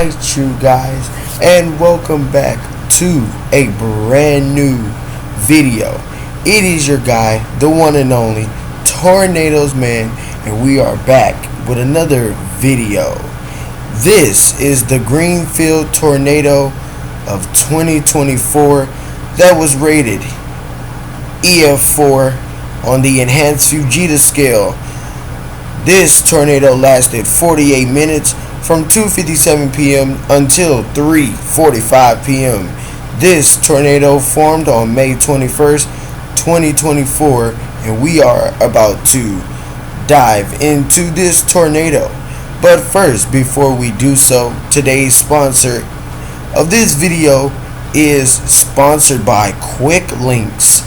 Alright, you guys, and welcome back to a brand new video. It is your guy, the one and only Tornadoes Man, and we are back with another video. This is the Greenfield Tornado of 2024 that was rated EF4 on the Enhanced Fujita scale. This tornado lasted 48 minutes from 2:57 p.m. until 3:45 p.m. This tornado formed on May 21st, 2024, and we are about to dive into this tornado. But first, before we do so, today's sponsor of this video is sponsored by Quick Links.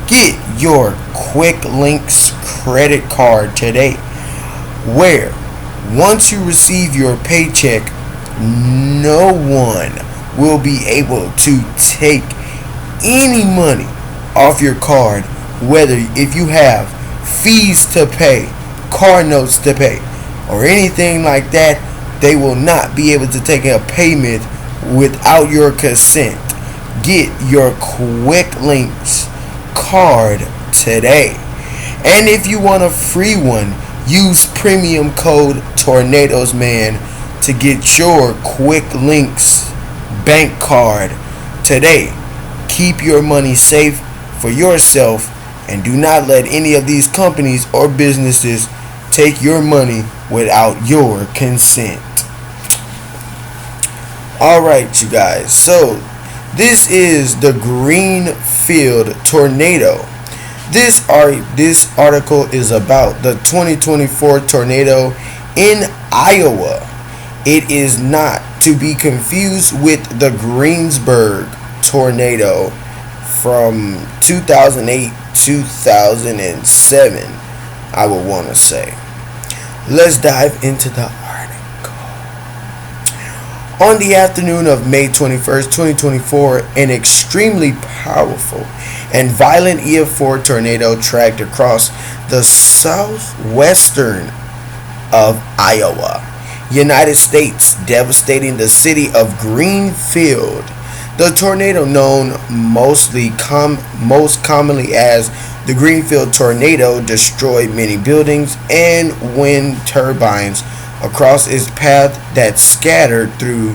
Get your Quick Links credit card today, where once you receive your paycheck, no one will be able to take any money off your card, whether if you have fees to pay, car notes to pay, or anything like that. They will not be able to take a payment without your consent. Get your Quick Links card today. And if you want a free one, use premium code TornadosMan to get your Quick Links bank card today. Keep your money safe for yourself and do not let any of these companies or businesses take your money without your consent. Alright, you guys, so this is the Greenfield Tornado. This article is about the 2024 tornado in Iowa. It is not to be confused with the Greensburg tornado from 2008-2007, I would want to say. Let's dive into the article. On the afternoon of May 21st, 2024, an extremely powerful and violent EF4 tornado tracked across the southwestern of Iowa, United States, devastating the city of Greenfield. The tornado, known most commonly as the Greenfield Tornado, destroyed many buildings and wind turbines across its path that scattered through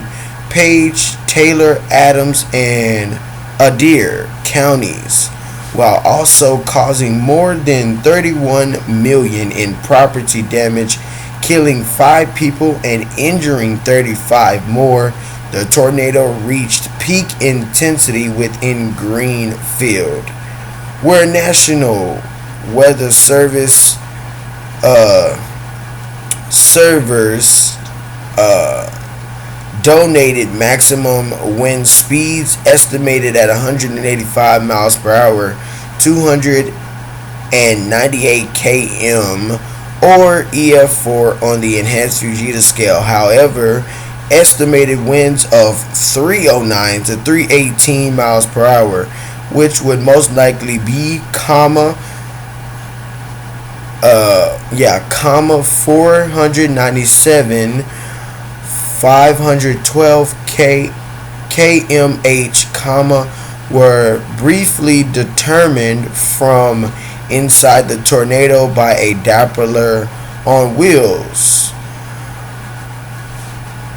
Page, Taylor, Adams, and Adair counties, while also causing more than $31 million in property damage, killing 5 people and injuring 35 more. The tornado reached peak intensity within Greenfield, where National Weather Service servers donated maximum wind speeds estimated at 185 miles per hour, 298 km, or EF4 on the Enhanced Fujita scale. However, estimated winds of 309 to 318 miles per hour, which would most likely be 497 512 kmh, were briefly determined from inside the tornado by a Doppler on wheels,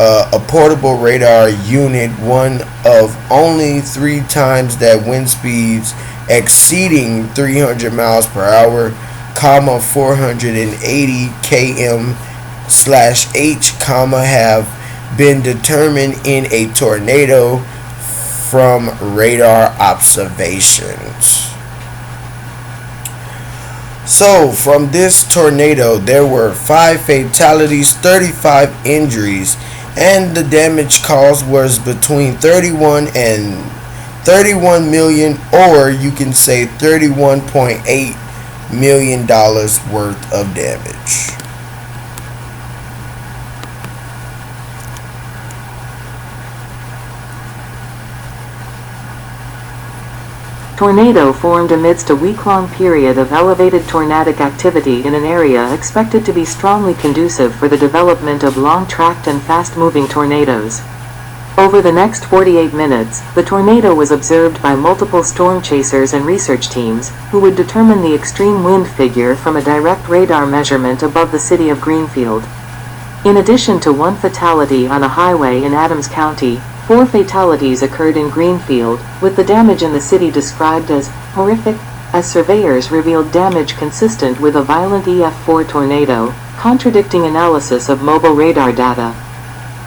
a portable radar unit, one of only 3 times that wind speeds exceeding 300 miles per hour, 480 km/h, have been determined in a tornado from radar observations. So, from this tornado, there were 5 fatalities, 35 injuries, and the damage caused was between 31 million, or you can say $31.8 million worth of damage. Tornado formed amidst a week-long period of elevated tornadic activity in an area expected to be strongly conducive for the development of long-tracked and fast-moving tornadoes. Over the next 48 minutes, the tornado was observed by multiple storm chasers and research teams, who would determine the extreme wind figure from a direct radar measurement above the city of Greenfield. In addition to one fatality on a highway in Adams County, 4 fatalities occurred in Greenfield, with the damage in the city described as horrific, as surveyors revealed damage consistent with a violent EF4 tornado, contradicting analysis of mobile radar data.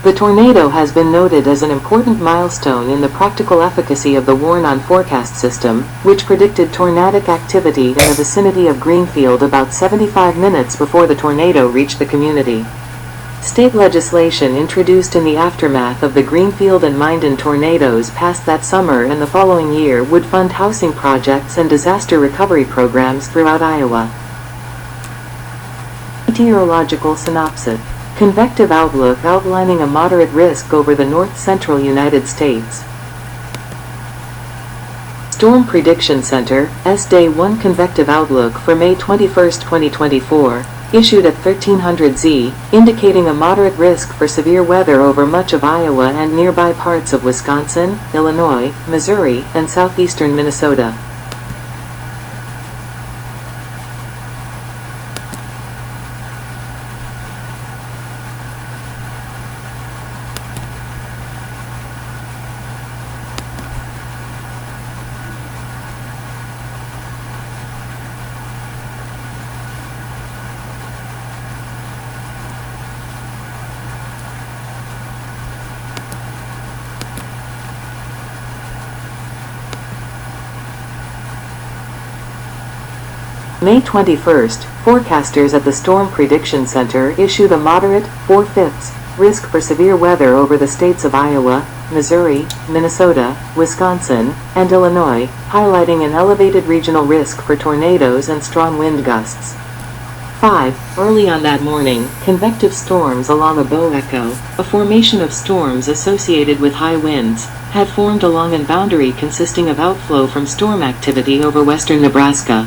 The tornado has been noted as an important milestone in the practical efficacy of the Warn-On forecast system, which predicted tornadic activity in the vicinity of Greenfield about 75 minutes before the tornado reached the community. State legislation introduced in the aftermath of the Greenfield and Minden tornadoes passed that summer and the following year would fund housing projects and disaster recovery programs throughout Iowa. Meteorological synopsis. Convective outlook outlining a moderate risk over the north-central United States. Storm Prediction Center, S-Day 1 Convective Outlook for May 21, 2024. Issued at 1300 Z, indicating a moderate risk for severe weather over much of Iowa and nearby parts of Wisconsin, Illinois, Missouri, and southeastern Minnesota. May 21st, forecasters at the Storm Prediction Center issued a moderate, 4/5 risk for severe weather over the states of Iowa, Missouri, Minnesota, Wisconsin, and Illinois, highlighting an elevated regional risk for tornadoes and strong wind gusts. 5. Early on that morning, convective storms along a bow echo, a formation of storms associated with high winds, had formed along a boundary consisting of outflow from storm activity over western Nebraska.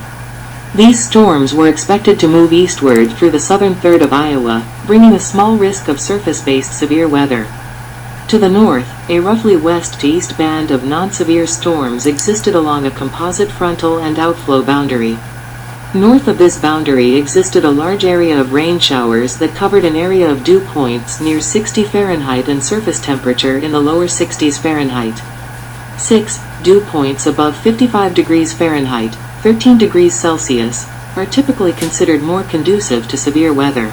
These storms were expected to move eastward through the southern third of Iowa, bringing a small risk of surface-based severe weather. To the north, a roughly west to east band of non-severe storms existed along a composite frontal and outflow boundary. North of this boundary existed a large area of rain showers that covered an area of dew points near 60 Fahrenheit and surface temperature in the lower 60s Fahrenheit. 6. Dew points above 55 degrees Fahrenheit, 13 degrees Celsius, are typically considered more conducive to severe weather.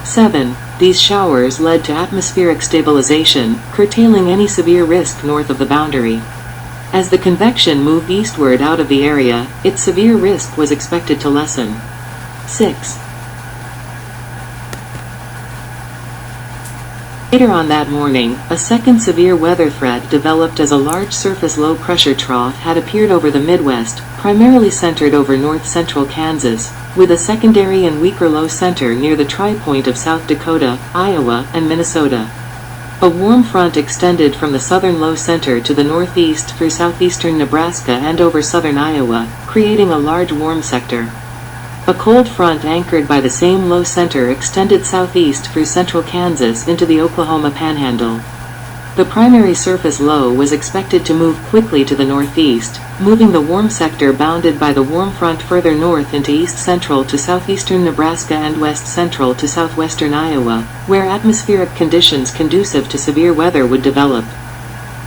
7. These showers led to atmospheric stabilization, curtailing any severe risk north of the boundary. As the convection moved eastward out of the area, its severe risk was expected to lessen. 6. Later on that morning, a second severe weather threat developed as a large surface low-pressure trough had appeared over the Midwest, primarily centered over north-central Kansas, with a secondary and weaker low center near the tri-point of South Dakota, Iowa, and Minnesota. A warm front extended from the southern low center to the northeast through southeastern Nebraska and over southern Iowa, creating a large warm sector. A cold front anchored by the same low center extended southeast through central Kansas into the Oklahoma Panhandle. The primary surface low was expected to move quickly to the northeast, moving the warm sector bounded by the warm front further north into east central to southeastern Nebraska and west central to southwestern Iowa, where atmospheric conditions conducive to severe weather would develop.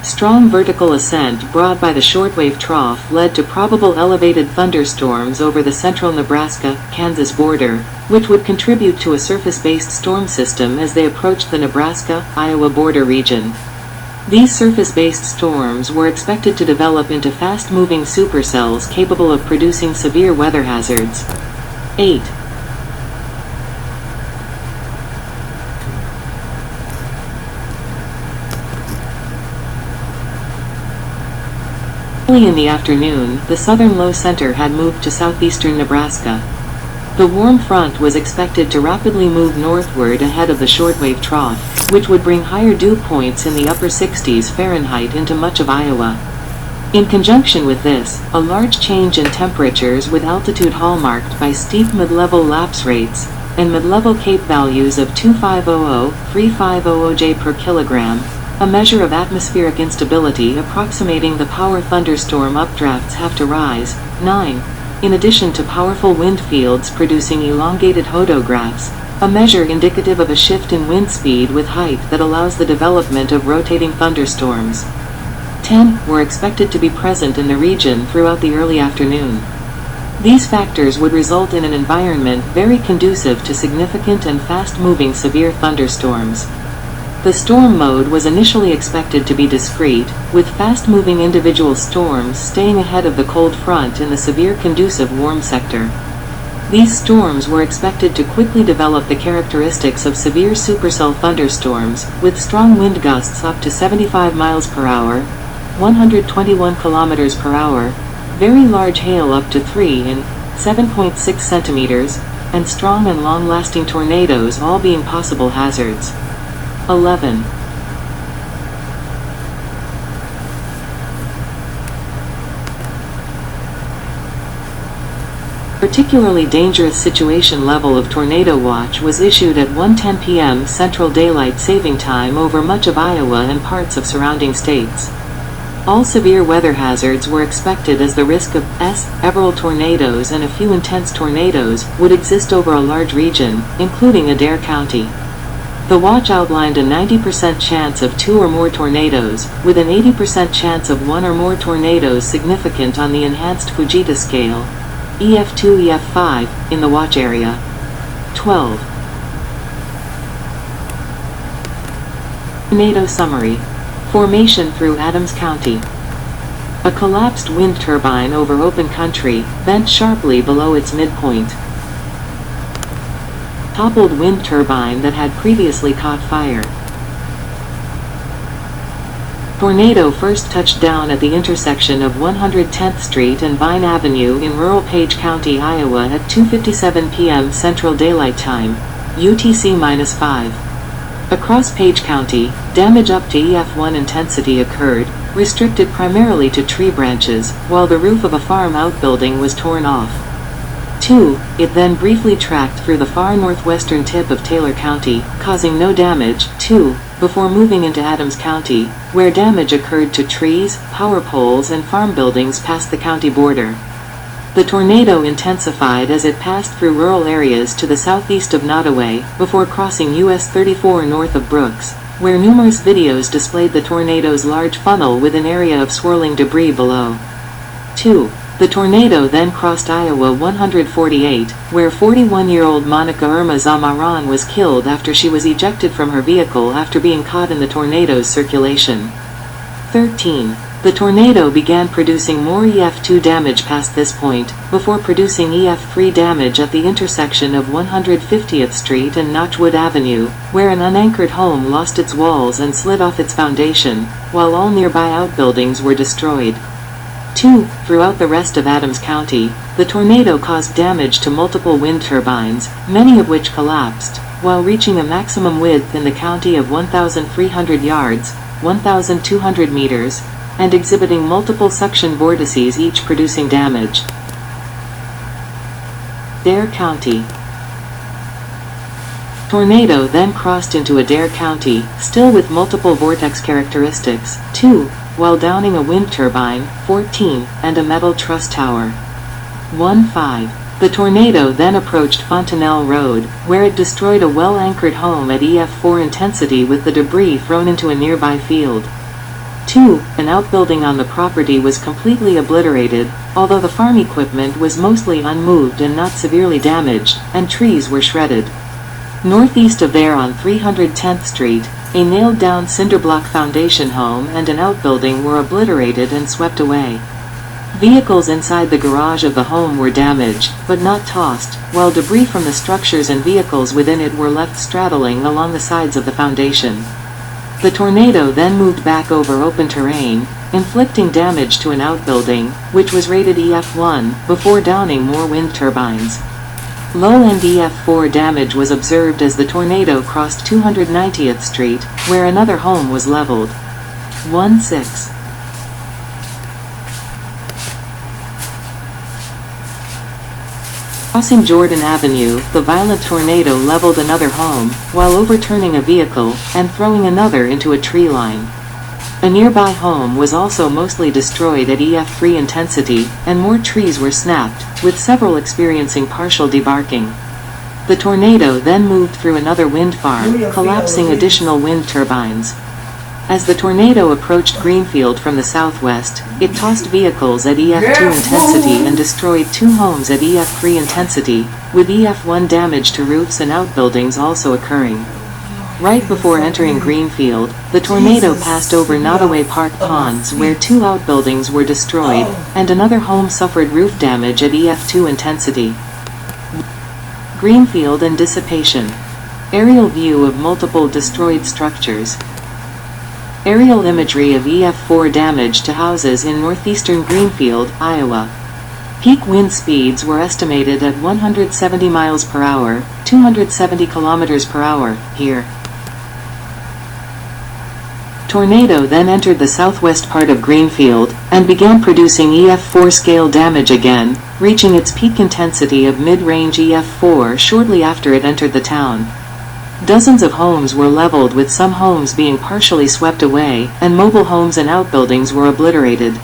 Strong vertical ascent brought by the shortwave trough led to probable elevated thunderstorms over the central Nebraska-Kansas border, which would contribute to a surface-based storm system as they approached the Nebraska-Iowa border region. These surface-based storms were expected to develop into fast-moving supercells capable of producing severe weather hazards. 8. Early in the afternoon, the southern low center had moved to southeastern Nebraska. The warm front was expected to rapidly move northward ahead of the shortwave trough, which would bring higher dew points in the upper 60s Fahrenheit into much of Iowa. In conjunction with this, a large change in temperatures with altitude hallmarked by steep mid-level lapse rates and mid-level Cape values of 2500-3500 J per kilogram, a measure of atmospheric instability approximating the power thunderstorm updrafts have to rise. 9. In addition to powerful wind fields producing elongated hodographs, a measure indicative of a shift in wind speed with height that allows the development of rotating thunderstorms. 10 were expected to be present in the region throughout the early afternoon. These factors would result in an environment very conducive to significant and fast-moving severe thunderstorms. The storm mode was initially expected to be discrete, with fast-moving individual storms staying ahead of the cold front in the severe conducive warm sector. These storms were expected to quickly develop the characteristics of severe supercell thunderstorms, with strong wind gusts up to 75 miles per hour, 121 kilometers per hour, very large hail up to 3 and 7.6 centimeters, and strong and long-lasting tornadoes all being possible hazards. 11. Particularly dangerous situation level of tornado watch was issued at 1:10 p.m. Central Daylight Saving Time over much of Iowa and parts of surrounding states. All severe weather hazards were expected as the risk of several tornadoes and a few intense tornadoes would exist over a large region, including Adair County. The watch outlined a 90% chance of 2 or more tornadoes, with an 80% chance of 1 or more tornadoes significant on the Enhanced Fujita scale, EF2 EF5, in the watch area. 12. Tornado summary. Formation through Adams County. A collapsed wind turbine over open country, bent sharply below its midpoint. Toppled wind turbine that had previously caught fire. Tornado first touched down at the intersection of 110th Street and Vine Avenue in rural Page County, Iowa at 2:57 p.m. Central Daylight Time, UTC-5. Across Page County, damage up to EF1 intensity occurred, restricted primarily to tree branches, while the roof of a farm outbuilding was torn off. 2. It then briefly tracked through the far northwestern tip of Taylor County, causing no damage. 2. Before moving into Adams County, where damage occurred to trees, power poles and farm buildings past the county border. The tornado intensified as it passed through rural areas to the southeast of Nottoway, before crossing US 34 north of Brooks, where numerous videos displayed the tornado's large funnel with an area of swirling debris below. 2. The tornado then crossed Iowa 148, where 41-year-old Monica Irma Zamaran was killed after she was ejected from her vehicle after being caught in the tornado's circulation. 13. The tornado began producing more EF2 damage past this point, before producing EF3 damage at the intersection of 150th Street and Notchwood Avenue, where an unanchored home lost its walls and slid off its foundation, while all nearby outbuildings were destroyed. 2. Throughout the rest of Adams County, the tornado caused damage to multiple wind turbines, many of which collapsed, while reaching a maximum width in the county of 1,300 yards, 1,200 meters, and exhibiting multiple suction vortices, each producing damage. Adair County. Tornado then crossed into Adair County, still with multiple vortex characteristics. 2. While downing a wind turbine, 14, and a metal truss tower. 1-5. The tornado then approached Fontanelle Road, where it destroyed a well-anchored home at EF4 intensity with the debris thrown into a nearby field. 2. An outbuilding on the property was completely obliterated, although the farm equipment was mostly unmoved and not severely damaged, and trees were shredded. Northeast of there on 310th Street, a nailed-down cinderblock foundation home and an outbuilding were obliterated and swept away. Vehicles inside the garage of the home were damaged, but not tossed, while debris from the structures and vehicles within it were left straddling along the sides of the foundation. The tornado then moved back over open terrain, inflicting damage to an outbuilding, which was rated EF1, before downing more wind turbines. Low-end EF4 damage was observed as the tornado crossed 290th Street, where another home was leveled. 1-6. Crossing Jordan Avenue, the violent tornado leveled another home, while overturning a vehicle, and throwing another into a tree line. A nearby home was also mostly destroyed at EF3 intensity, and more trees were snapped, with several experiencing partial debarking. The tornado then moved through another wind farm, collapsing additional wind turbines. As the tornado approached Greenfield from the southwest, it tossed vehicles at EF2 intensity and destroyed 2 homes at EF3 intensity, with EF1 damage to roofs and outbuildings also occurring. Right before entering Greenfield, the tornado passed over Nottoway Park Ponds where 2 outbuildings were destroyed, and another home suffered roof damage at EF2 intensity. Greenfield and dissipation. Aerial view of multiple destroyed structures. Aerial imagery of EF4 damage to houses in northeastern Greenfield, Iowa. Peak wind speeds were estimated at 170 miles per hour, 270 kilometers per hour, here. Tornado then entered the southwest part of Greenfield, and began producing EF4 scale damage again, reaching its peak intensity of mid-range EF4 shortly after it entered the town. Dozens of homes were leveled, with some homes being partially swept away, and mobile homes and outbuildings were obliterated.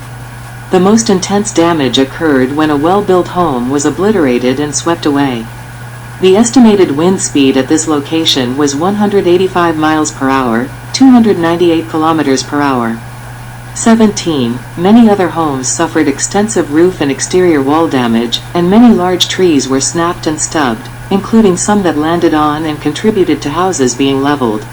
The most intense damage occurred when a well-built home was obliterated and swept away. The estimated wind speed at this location was 185 miles per hour, 298 kilometers per hour. 17. Many other homes suffered extensive roof and exterior wall damage, and many large trees were snapped and stubbed, including some that landed on and contributed to houses being leveled.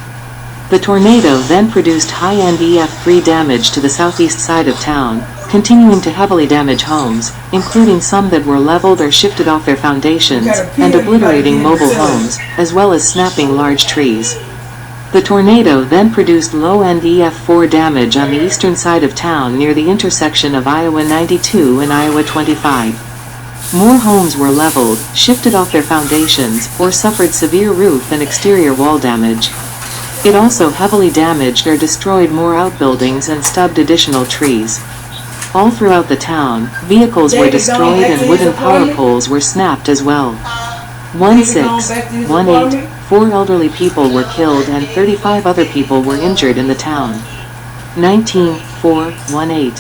The tornado then produced high-end EF3 damage to the southeast side of town, continuing to heavily damage homes, including some that were leveled or shifted off their foundations, and obliterating mobile homes, as well as snapping large trees. The tornado then produced low-end EF4 damage on the eastern side of town near the intersection of Iowa 92 and Iowa 25. More homes were leveled, shifted off their foundations, or suffered severe roof and exterior wall damage. It also heavily damaged or destroyed more outbuildings and stubbed additional trees. All throughout the town, vehicles were destroyed and wooden power poles were snapped as well. 1618, 4 elderly people were killed and 35 other people were injured in the town. 19,418.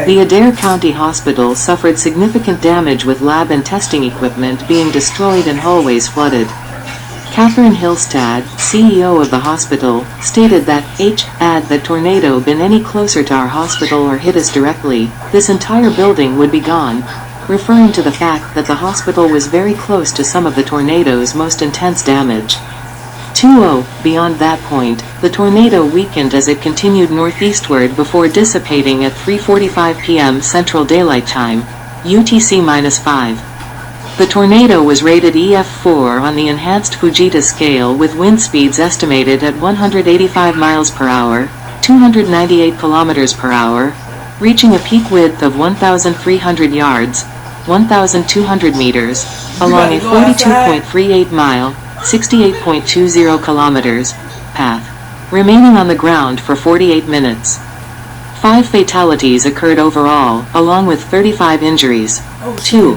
The Adair County Hospital suffered significant damage, with lab and testing equipment being destroyed and hallways flooded. Catherine Hillstad, CEO of the hospital, stated that, had the tornado been any closer to our hospital or hit us directly, this entire building would be gone, referring to the fact that the hospital was very close to some of the tornado's most intense damage. 20. Beyond that point, the tornado weakened as it continued northeastward before dissipating at 3:45 p.m. Central Daylight Time, UTC-5. The tornado was rated EF4 on the Enhanced Fujita scale, with wind speeds estimated at 185 miles per hour, 298 kilometers per hour, reaching a peak width of 1,300 yards, 1,200 meters, along a 42.38-mile, 68.20 kilometers, path, remaining on the ground for 48 minutes. 5 fatalities occurred overall, along with 35 injuries. 2.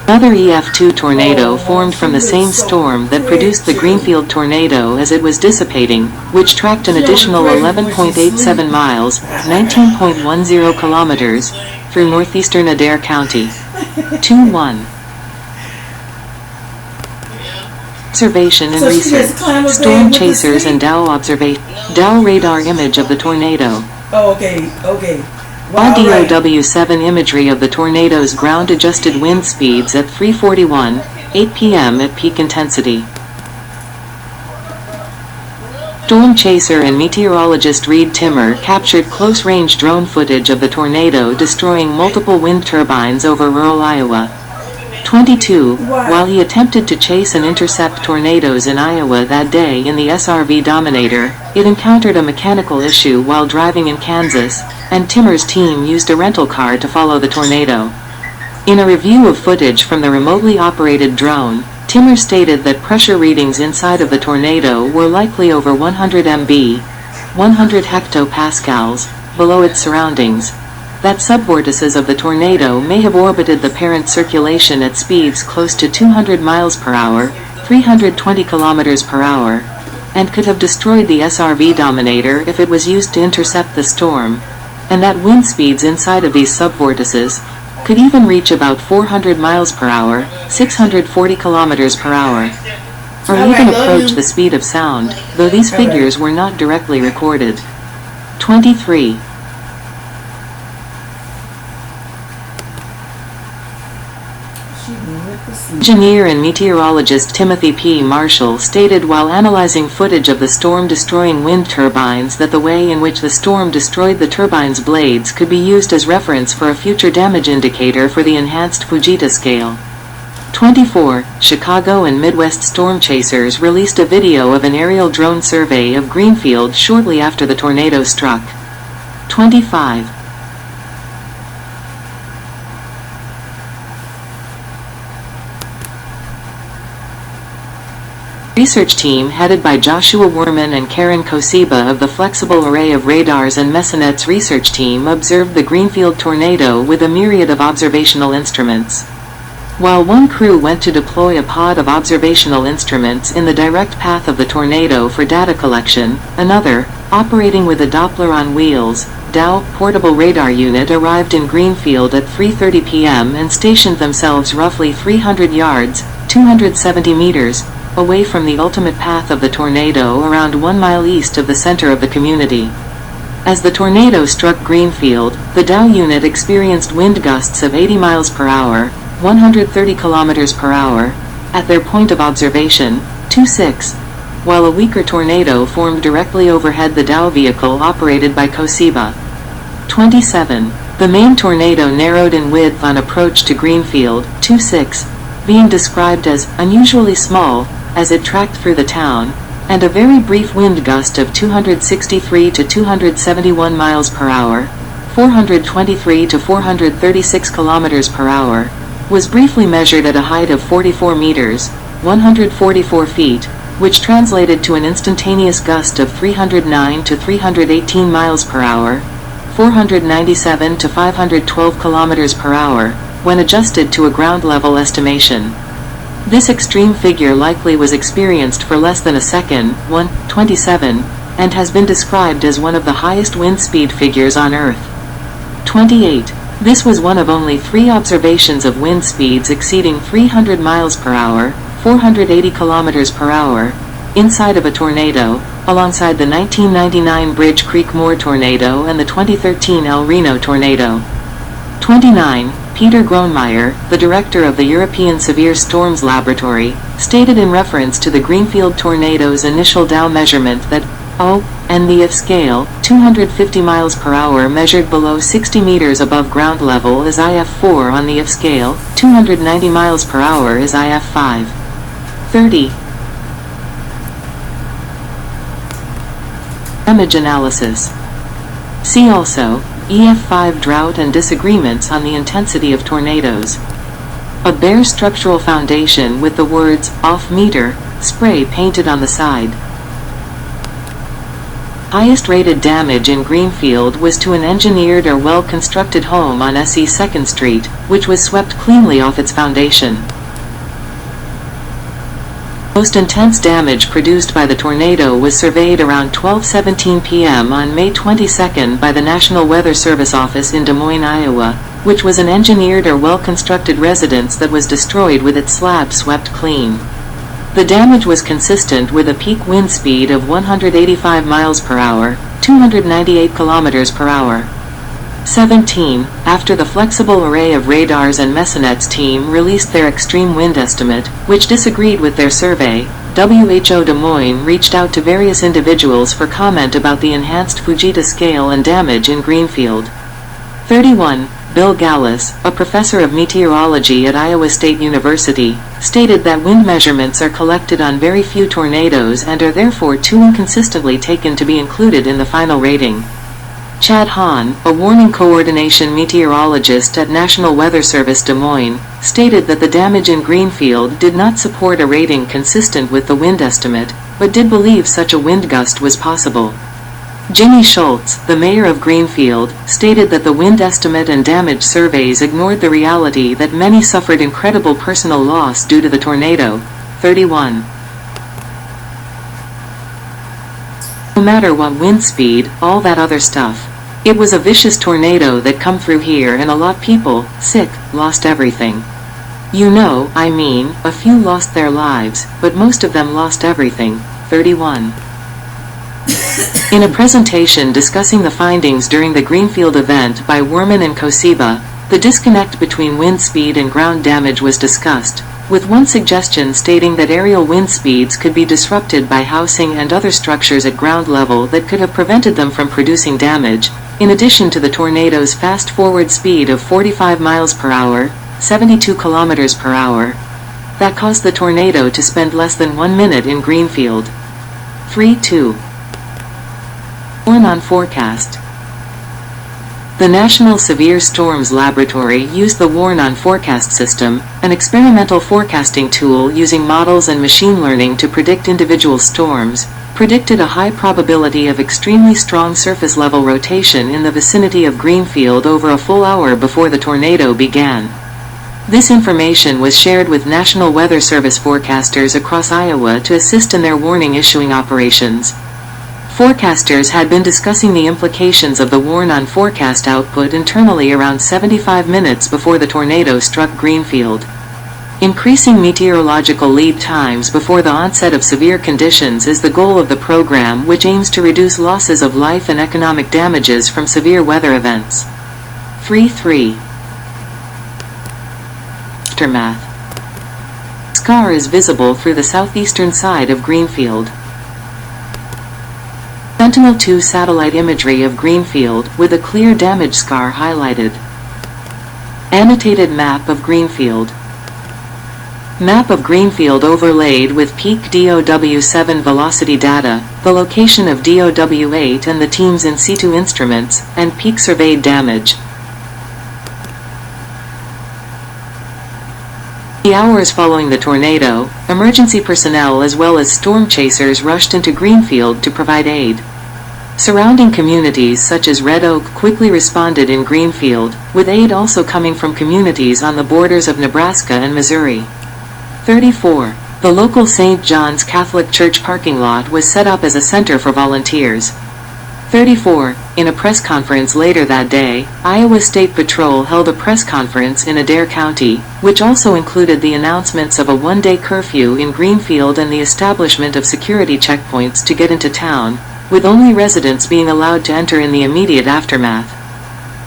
Another EF2 tornado formed from the same storm that produced the Greenfield tornado as it was dissipating, which tracked an additional 11.87 miles, 19.10 kilometers, through northeastern Adair County. 2-1. Observation and research. Storm chasers and DOW radar image of the tornado. DOW7 imagery of the tornado's ground-adjusted wind speeds at 3:41, 8 p.m. at peak intensity. Storm chaser and meteorologist Reed Timmer captured close-range drone footage of the tornado destroying multiple wind turbines over rural Iowa. 22. While he attempted to chase and intercept tornadoes in Iowa that day in the SRV Dominator, it encountered a mechanical issue while driving in Kansas, and Timmer's team used a rental car to follow the tornado. In a review of footage from the remotely operated drone, Timmer stated that pressure readings inside of the tornado were likely over 100 MB, 100 hectopascals, below its surroundings. that subvortices of the tornado may have orbited the parent circulation at speeds close to 200 miles per hour, 320 kilometers per hour, and could have destroyed the SRV Dominator if it was used to intercept the storm, and that wind speeds inside of these subvortices could even reach about 400 miles per hour, 640 kilometers per hour, or even approach the speed of sound, though these figures were not directly recorded. 23. Engineer and meteorologist Timothy P. Marshall stated while analyzing footage of the storm-destroying wind turbines that the way in which the storm destroyed the turbines' blades could be used as reference for a future damage indicator for the Enhanced Fujita scale. 24. Chicago and Midwest storm chasers released a video of an aerial drone survey of Greenfield shortly after the tornado struck. 25. Research team headed by Joshua Werman and Karen Kosiba of the Flexible Array of Radars and Messinet's research team observed the Greenfield tornado with a myriad of observational instruments. While one crew went to deploy a pod of observational instruments in the direct path of the tornado for data collection, another, operating with a Doppler on wheels, Dow portable radar unit arrived in Greenfield at 3:30 p.m. and stationed themselves roughly 300 yards, 270 meters, away from the ultimate path of the tornado around 1 mile east of the center of the community. As the tornado struck Greenfield, the Dow unit experienced wind gusts of 80 miles per hour, 130 kilometers per hour, at their point of observation, 26, while a weaker tornado formed directly overhead the Dow vehicle operated by Kosiba. 27. The main tornado narrowed in width on approach to Greenfield, 26, being described as unusually small, as it tracked through the town, and a very brief wind gust of 263 to 271 miles per hour, 423 to 436 kilometers per hour, was briefly measured at a height of 44 meters, 144 feet, which translated to an instantaneous gust of 309 to 318 miles per hour, 497 to 512 kilometers per hour, when adjusted to a ground level estimation. This extreme figure likely was experienced for less than a second, 1:27, and has been described as one of the highest wind speed figures on Earth. 28. This was one of only 3 observations of wind speeds exceeding 300 miles per hour, 480 kilometers per hour, inside of a tornado, alongside the 1999 Bridge Creek Moor tornado and the 2013 El Reno tornado. 29. Peter Gronemeyer, the director of the European Severe Storms Laboratory, stated in reference to the Greenfield tornado's initial Dow measurement that O/N scale, 250 miles per hour measured below 60 meters above ground level is IF4 on the F scale, 290 miles per hour is IF5. 30. Damage analysis. See also, EF5 drought and disagreements on the intensity of tornadoes. A bare structural foundation with the words "off meter" spray painted on the side. Highest rated damage in Greenfield was to an engineered or well-constructed home on SE 2nd Street, which was swept cleanly off its foundation. Most intense damage produced by the tornado was surveyed around 12:17 p.m. on May 22 by the National Weather Service office in Des Moines, Iowa, which was an engineered or well-constructed residence that was destroyed with its slab swept clean. The damage was consistent with a peak wind speed of 185 miles per hour, 298 kilometers per hour. 17. After the Flexible Array of Radars and Messinet's team released their extreme wind estimate, which disagreed with their survey, WHO Des Moines reached out to various individuals for comment about the Enhanced Fujita scale and damage in Greenfield. 31. Bill Gallus, a professor of meteorology at Iowa State University, stated that wind measurements are collected on very few tornadoes and are therefore too inconsistently taken to be included in the final rating. Chad Hahn, a warning coordination meteorologist at National Weather Service Des Moines, stated that the damage in Greenfield did not support a rating consistent with the wind estimate, but did believe such a wind gust was possible. Jimmy Schultz, the mayor of Greenfield, stated that the wind estimate and damage surveys ignored the reality that many suffered incredible personal loss due to the tornado. 31. No matter what wind speed, all that other stuff. It was a vicious tornado that come through here, and a lot people, sick, lost everything. You know, I mean, a few lost their lives, but most of them lost everything. 31. In a presentation discussing the findings during the Greenfield event by Werman and Kosiba, the disconnect between wind speed and ground damage was discussed, with one suggestion stating that aerial wind speeds could be disrupted by housing and other structures at ground level that could have prevented them from producing damage, in addition to the tornado's fast forward speed of 45 miles per hour, 72 kilometers per hour, that caused the tornado to spend less than 1 minute in Greenfield. 3-2. On forecast. The National Severe Storms Laboratory used the WARN-ON forecast system, an experimental forecasting tool using models and machine learning to predict individual storms, predicted a high probability of extremely strong surface level rotation in the vicinity of Greenfield over a full hour before the tornado began. This information was shared with National Weather Service forecasters across Iowa to assist in their warning issuing operations. Forecasters had been discussing the implications of the WARN-ON forecast output internally around 75 minutes before the tornado struck Greenfield. Increasing meteorological lead times before the onset of severe conditions is the goal of the program, which aims to reduce losses of life and economic damages from severe weather events. 3-3. Aftermath. Scar is visible through the southeastern side of Greenfield. Sentinel-2 satellite imagery of Greenfield, with a clear damage scar highlighted. Annotated map of Greenfield. Map of Greenfield overlaid with peak DOW7 velocity data, the location of DOW8 and the team's in situ instruments, and peak surveyed damage. The hours following the tornado, emergency personnel as well as storm chasers rushed into Greenfield to provide aid. Surrounding communities such as Red Oak quickly responded in Greenfield, with aid also coming from communities on the borders of Nebraska and Missouri. 34. The local St. John's Catholic Church parking lot was set up as a center for volunteers. 34. In a press conference later that day, Iowa State Patrol held a press conference in Adair County, which also included the announcements of a one-day curfew in Greenfield and the establishment of security checkpoints to get into town, with only residents being allowed to enter in the immediate aftermath.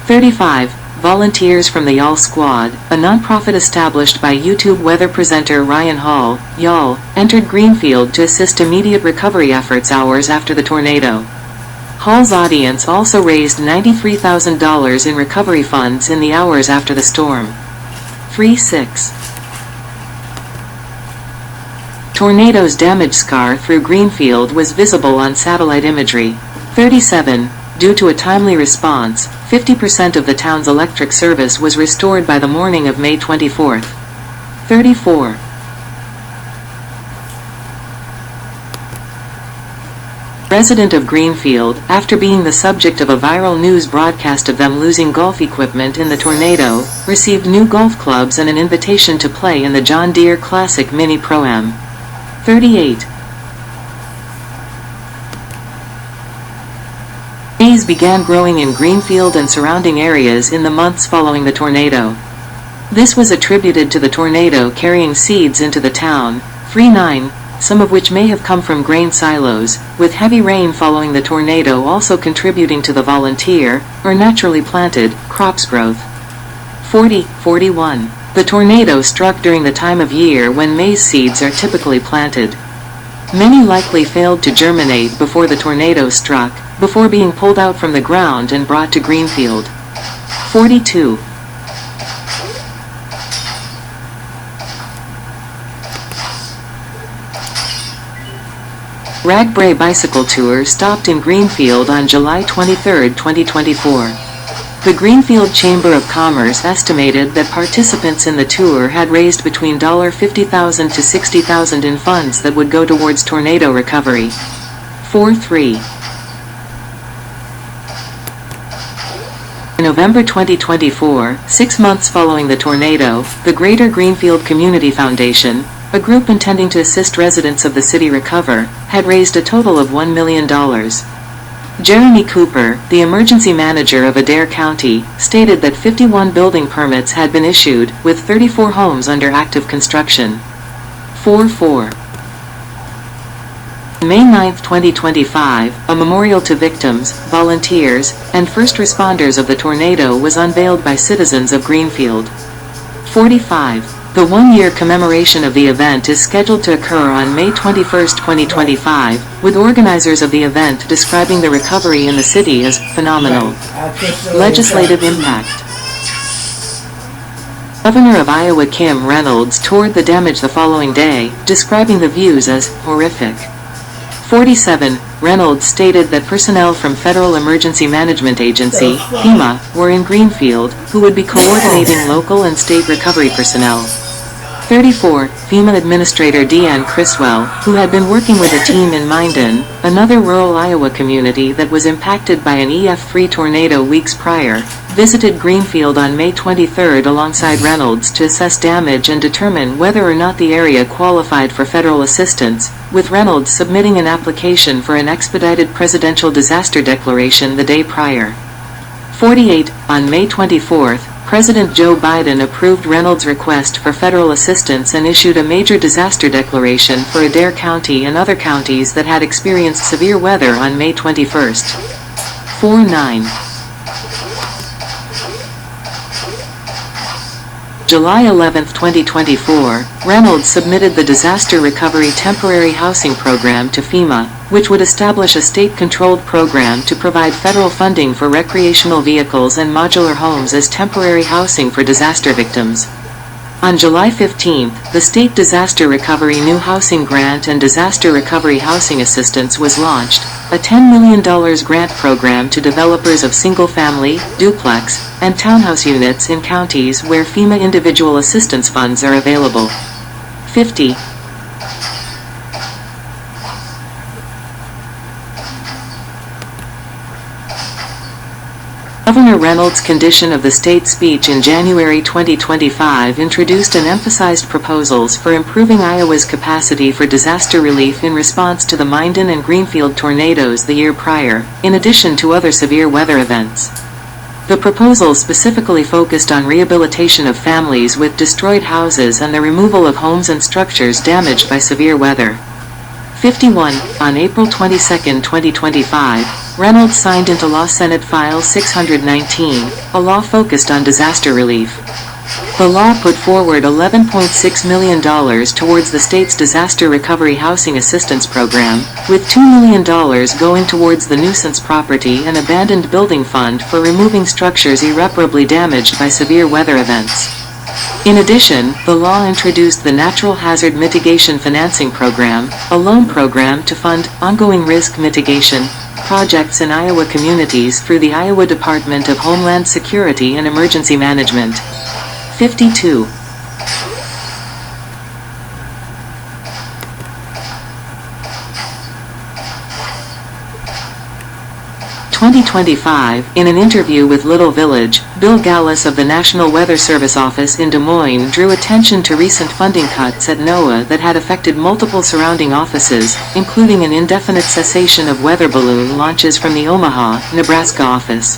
35. Volunteers from the Y'all Squad, a nonprofit established by YouTube weather presenter Ryan Hall, Y'all, entered Greenfield to assist immediate recovery efforts hours after the tornado. Hall's audience also raised $93,000 in recovery funds in the hours after the storm. 3-6. Tornado's damage scar through Greenfield was visible on satellite imagery. 37. Due to a timely response, 50% of the town's electric service was restored by the morning of May 24. 34. Resident of Greenfield, after being the subject of a viral news broadcast of them losing golf equipment in the tornado, received new golf clubs and an invitation to play in the John Deere Classic Mini Pro-Am. 38. Maize began growing in Greenfield and surrounding areas in the months following the tornado. This was attributed to the tornado carrying seeds into the town. 3-9. Some of which may have come from grain silos, with heavy rain following the tornado also contributing to the volunteer, or naturally planted, crops growth. 40-41. The tornado struck during the time of year when maize seeds are typically planted. Many likely failed to germinate before the tornado struck, before being pulled out from the ground and brought to Greenfield. 42. Ragbray Bicycle Tour stopped in Greenfield on July 23, 2024. The Greenfield Chamber of Commerce estimated that participants in the tour had raised between $50,000 to $60,000 in funds that would go towards tornado recovery. 4-3. In November 2024, 6 months following the tornado, the Greater Greenfield Community Foundation, a group intending to assist residents of the city recover, had raised a total of $1 million. Jeremy Cooper, the emergency manager of Adair County, stated that 51 building permits had been issued, with 34 homes under active construction. 4-4. On May 9, 2025, a memorial to victims, volunteers, and first responders of the tornado was unveiled by citizens of Greenfield. 45. The one-year commemoration of the event is scheduled to occur on May 21, 2025, with organizers of the event describing the recovery in the city as phenomenal. Legislative impact. Governor of Iowa Kim Reynolds toured the damage the following day, describing the views as horrific. 47. Reynolds stated that personnel from Federal Emergency Management Agency, FEMA, were in Greenfield, who would be coordinating local and state recovery personnel. 34. FEMA Administrator Deanne Criswell, who had been working with a team in Minden, another rural Iowa community that was impacted by an EF3 tornado weeks prior, visited Greenfield on May 23 alongside Reynolds to assess damage and determine whether or not the area qualified for federal assistance, with Reynolds submitting an application for an expedited presidential disaster declaration the day prior. 48. On May 24, President Joe Biden approved Reynolds' request for federal assistance and issued a major disaster declaration for Adair County and other counties that had experienced severe weather on May 21. 4-9. July 11, 2024, Reynolds submitted the Disaster Recovery Temporary Housing Program to FEMA, which would establish a state-controlled program to provide federal funding for recreational vehicles and modular homes as temporary housing for disaster victims. On July 15, the State Disaster Recovery New Housing Grant and Disaster Recovery Housing Assistance was launched, a $10 million grant program to developers of single-family, duplex, and townhouse units in counties where FEMA individual assistance funds are available. 50. Governor Reynolds' condition of the state speech in January 2025 introduced and emphasized proposals for improving Iowa's capacity for disaster relief in response to the Minden and Greenfield tornadoes the year prior, in addition to other severe weather events. The proposals specifically focused on rehabilitation of families with destroyed houses and the removal of homes and structures damaged by severe weather. 51. On April 22, 2025, Reynolds signed into law Senate File 619, a law focused on disaster relief. The law put forward $11.6 million towards the state's Disaster Recovery Housing Assistance Program, with $2 million going towards the Nuisance Property and Abandoned Building Fund for removing structures irreparably damaged by severe weather events. In addition, the law introduced the Natural Hazard Mitigation Financing Program, a loan program to fund ongoing risk mitigation projects in Iowa communities through the Iowa Department of Homeland Security and Emergency Management. 52. In 2025, in an interview with Little Village, Bill Gallus of the National Weather Service office in Des Moines drew attention to recent funding cuts at NOAA that had affected multiple surrounding offices, including an indefinite cessation of weather balloon launches from the Omaha, Nebraska office.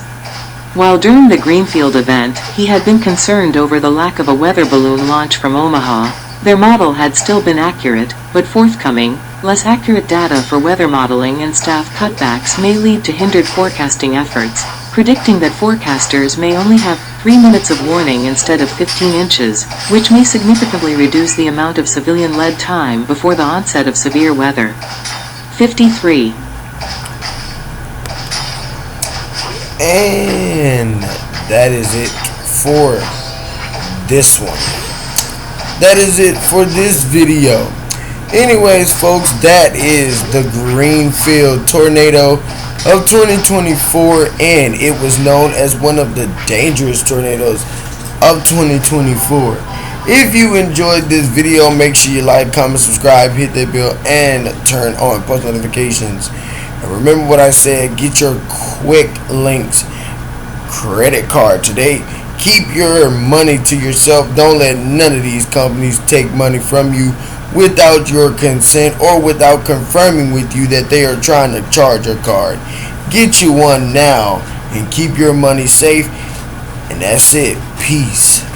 While during the Greenfield event, he had been concerned over the lack of a weather balloon launch from Omaha, their model had still been accurate, but forthcoming, less accurate data for weather modeling and staff cutbacks may lead to hindered forecasting efforts, predicting that forecasters may only have 3 minutes of warning instead of 15 inches, which may significantly reduce the amount of civilian-led time before the onset of severe weather. 53. And that is it for this one. That is it for this video. Anyways, folks, that is the Greenfield Tornado of 2024, and it was known as one of the dangerous tornadoes of 2024. If you enjoyed this video, make sure you like, comment, subscribe, hit that bell, and turn on post notifications. And remember what I said, get your quick links, credit card today. Keep your money to yourself. Don't let none of these companies take money from you without your consent or without confirming with you that they are trying to charge your card. Get you one now and keep your money safe. And that's it. Peace.